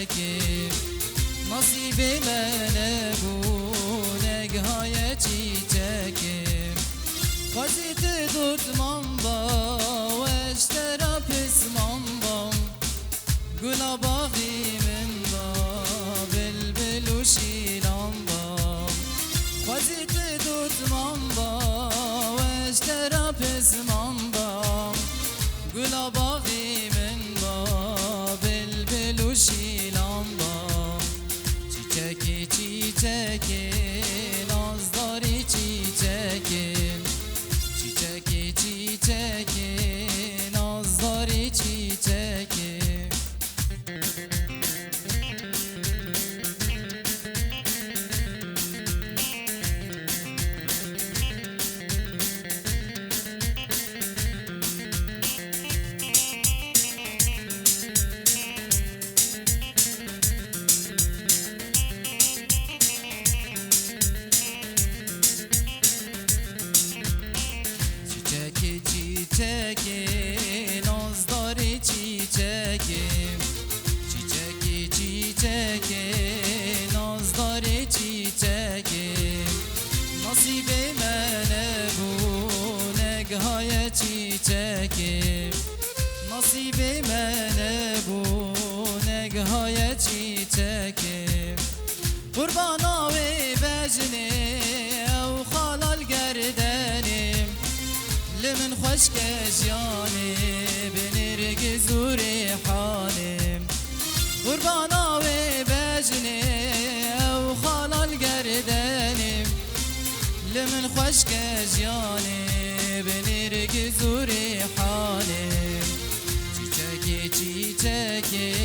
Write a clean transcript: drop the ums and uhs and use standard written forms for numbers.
çiçekim Nasibime ne bu neghaye çiçekim Vazite tutmam ba ve eştera pismam ba Gula bağimin ba bülbülü şilan ba Vazite tutmam ba ve eştera pismam ba Gula bağimin ba bülbülü şilan ba Çiçeki çiçeki nazları çiçekim Çiçeki çiçeki nazları çiçekim Çiçeki nazları çiçekim Çiçeki çiçeki nazları çiçekim Nasibime ne bu neghaye çiçekim Nasibime ne bu neghaye çiçekim Kurban ve becni ev halal gerdenim لمن خشك جاني بنرقز وريحانم قربانا وبجني وخال القردانم لمن خشك جاني بنرقز وريحانم çiçeki çiçeki